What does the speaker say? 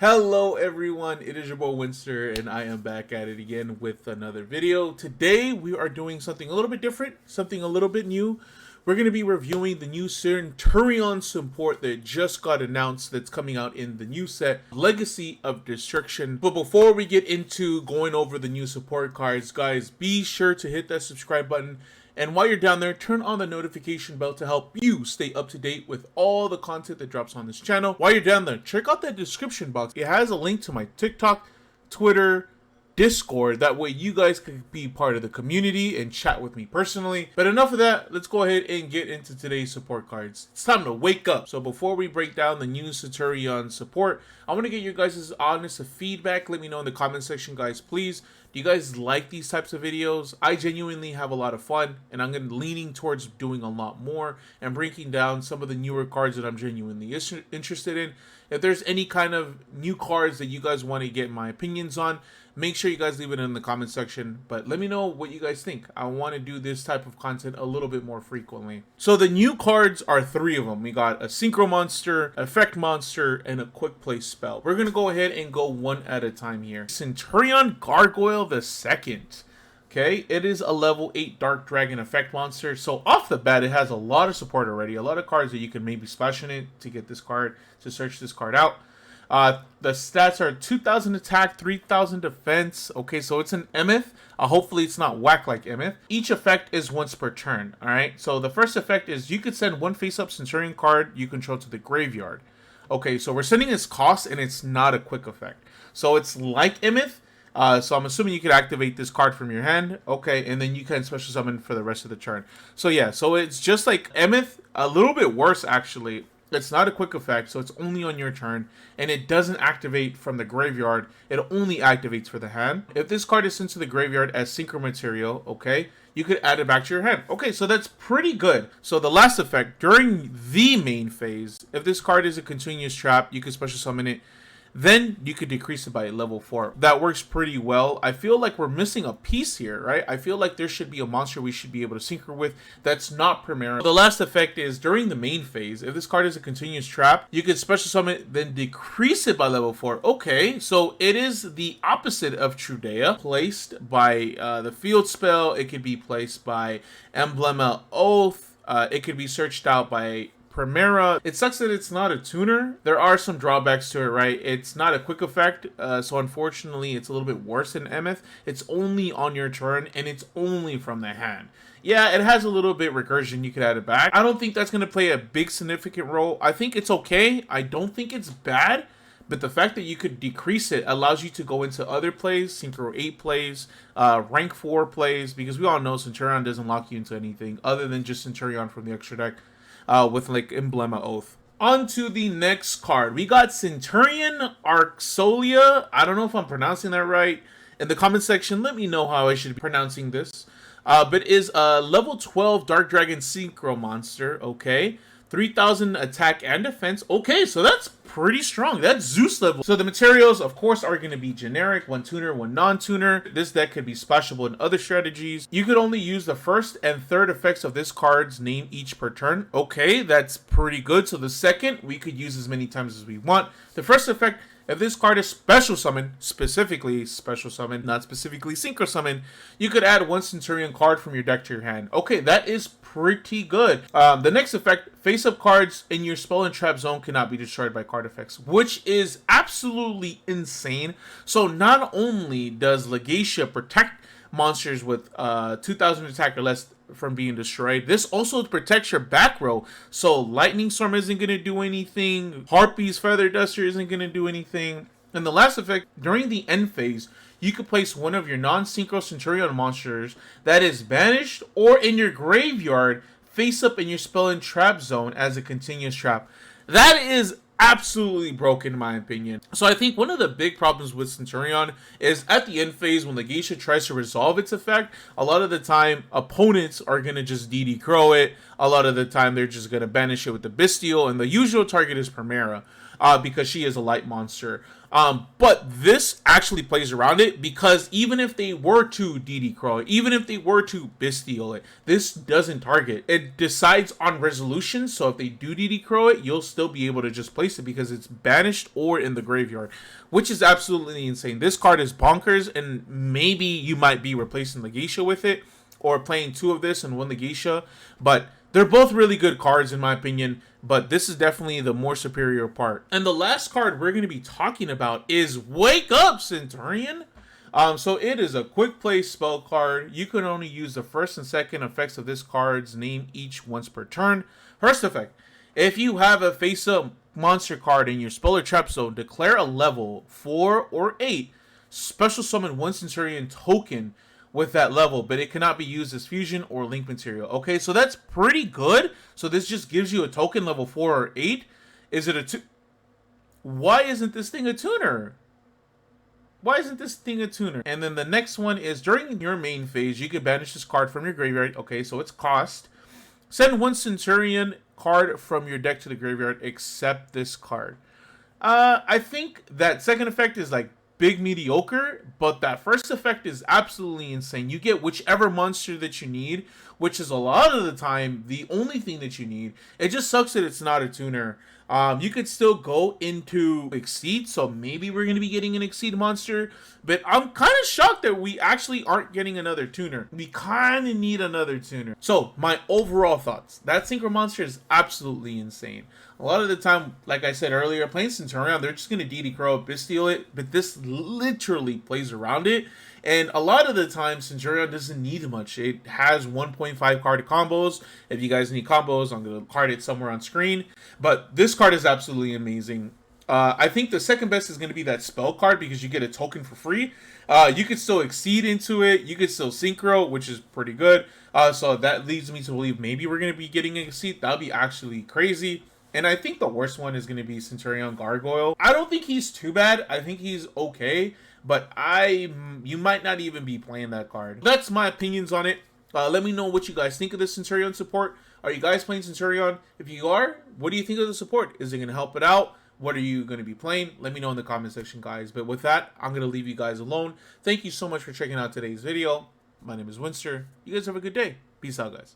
Hello everyone, it is your boy Winster and I am back at it again with another video. Today we are doing something a little bit different, something a little bit new. We're going to be reviewing the new Centurion support that just got announced that's coming out in the new set, Legacy of Destruction. But before we get into going over the new support cards, guys, be sure to hit that subscribe button. And while you're down there, turn on the notification bell to help you stay up to date with all the content that drops on this channel. While you're down there, check out that description box. It has a link to my TikTok, Twitter, Discord. That way you guys can be part of the community and chat with me personally. But enough of that, let's go ahead and get into today's support cards. It's time to wake up. So before we break down the new Centurion support, I want to get your guys' honest feedback. Let me know in the comment section, guys, please. Do you guys like these types of videos? I genuinely have a lot of fun, and I'm going to leaning towards doing a lot more and breaking down some of the newer cards that I'm genuinely interested in. If there's any kind of new cards that you guys want to get my opinions on, make sure you guys leave it in the comment section. But let me know what you guys think. I want to do this type of content a little bit more frequently. So the new cards are three of them. We got a Synchro Monster, Effect Monster, and a Quick Play Spell. We're going to go ahead and go one at a time here. Centurion Gargoyle the Second. Okay, it is a level 8 Dark Dragon Effect Monster. So off the bat, it has a lot of support already. A lot of cards that you can maybe splash in it to get this card, to search this card out. The stats are 2,000 attack, 3,000 defense. Okay, so it's an Emeth. Hopefully it's not whack like Emeth. Each effect is once per turn. Alright, so the first effect is you could send one face-up Centurion card you control to the graveyard. Okay, so we're sending its cost and it's not a quick effect. So it's like Emeth. So I'm assuming you could activate this card from your hand. Okay, and then you can special summon for the rest of the turn. So yeah, so it's just like Emeth, a little bit worse actually. It's not a quick effect, so it's only on your turn, and it doesn't activate from the graveyard. It only activates for the hand. If this card is sent to the graveyard as synchro material, okay, you could add it back to your hand. Okay, so that's pretty good. So the last effect, during the main phase, if this card is a continuous trap, you can special summon it. Then you could decrease it by level 4. That works pretty well. I feel like we're missing a piece here, right? I feel like there should be a monster we should be able to synchro with that's not Primera. The last effect is during the main phase, if this card is a continuous trap, you could special summon it, then decrease it by level 4. Okay, so it is the opposite of Trudea. Placed by the field spell, it could be placed by Emblema Oath, it could be searched out by Primera. It sucks that it's not a tuner. There are some drawbacks to it, right? It's not a quick effect, so unfortunately it's a little bit worse than Emeth. It's only on your turn, and it's only from the hand. Yeah, it has a little bit recursion. You could add it back. I don't think that's going to play a big significant role. I think it's okay. I don't think it's bad, but the fact that you could decrease it allows you to go into other plays, Synchro 8 plays, rank 4 plays, because we all know Centurion doesn't lock you into anything other than just Centurion from the extra deck. With like Emblema Oath. On to the next card. We got Centurion Arxolia. I don't know if I'm pronouncing that right. In the comment section, let me know how I should be pronouncing this. But is a level 12 Dark Dragon Synchro Monster. Okay. 3,000 attack and defense. Okay, so that's pretty strong. That's Zeus level. So the materials, of course, are going to be generic. One tuner, one non-tuner. This deck could be splashable in other strategies. You could only use the first and third effects of this card's name each per turn. Okay, that's pretty good. So the second, we could use as many times as we want. The first effect, if this card is special summon, specifically special summon, not specifically synchro summon, you could add one Centurion card from your deck to your hand. Okay, that is pretty good. The next effect, face-up cards in your spell and trap zone cannot be destroyed by card effects, which is absolutely insane. So not only does Legacia protect monsters with 2,000 attack or less from being destroyed, this also protects your back row. So Lightning Storm isn't going to do anything. Harpy's Feather Duster isn't going to do anything. And the last effect, during the end phase, you could place one of your non-synchro Centurion monsters that is banished or in your graveyard face up in your spell and trap zone as a continuous trap. That is absolutely broken in my opinion. So I think one of the big problems with Centurion is at the end phase when Legacia tries to resolve its effect, a lot of the time opponents are going to just DD Crow it. A lot of the time they're just going to banish it with the Bestial, and the usual target is Primera. because she is a light monster. But this actually plays around it, because even if they were to DD Crow it, even if they were to Bestial it, this doesn't target. It decides on resolution, so if they do DD Crow it, you'll still be able to just place it because it's banished or in the graveyard, which is absolutely insane. This card is bonkers, and maybe you might be replacing the Geisha with it, or playing 2 of this and 1 the Geisha, but they're both really good cards in my opinion, but this is definitely the more superior part. And the last card we're going to be talking about is Wake Up, Centurion. So it is a quick play spell card. You can only use the first and second effects of this card's name each once per turn. First effect, if you have a face-up monster card in your spell or trap zone, declare a level 4 or 8, special summon 1 Centurion token with that level, but it cannot be used as fusion or link material. Okay, so that's pretty good. So this just gives you a token level 4 or 8. Is it a Why isn't this thing a tuner? Why isn't this thing a tuner? And then the next one is, during your main phase, you can banish this card from your graveyard. Okay, so it's cost. Send 1 Centurion card from your deck to the graveyard, except this card. I think that second effect is like big mediocre, but that first effect is absolutely insane. You get whichever monster that you need, which is a lot of the time the only thing that you need. It just sucks that it's not a tuner. You could still go into Exceed, so maybe we're going to be getting an Exceed monster, but I'm kind of shocked that we actually aren't getting another tuner. We kind of need another tuner. So my overall thoughts, that Synchro monster is absolutely insane. A lot of the time, like I said earlier, playing Centurion, they're just going to DD Crow, Bestial it, but this literally plays around it. And a lot of the time, Centurion doesn't need much. It has 1.5 card combos. If you guys need combos, I'm going to card it somewhere on screen. But this card is absolutely amazing. I think the second best is going to be that spell card, because you get a token for free. You could still Exceed into it. You could still Synchro, which is pretty good. So that leads me to believe maybe we're going to be getting an Exceed. That would be actually crazy. And I think the worst one is going to be Centurion Gargoyle. I don't think he's too bad. I think he's okay. But you might not even be playing that card. That's my opinions on it. Let me know what you guys think of the Centurion support. Are you guys playing Centurion? If you are, what do you think of the support? Is it going to help it out? What are you going to be playing? Let me know in the comment section, guys. But with that, I'm going to leave you guys alone. Thank you so much for checking out today's video. My name is Winster. You guys have a good day. Peace out, guys.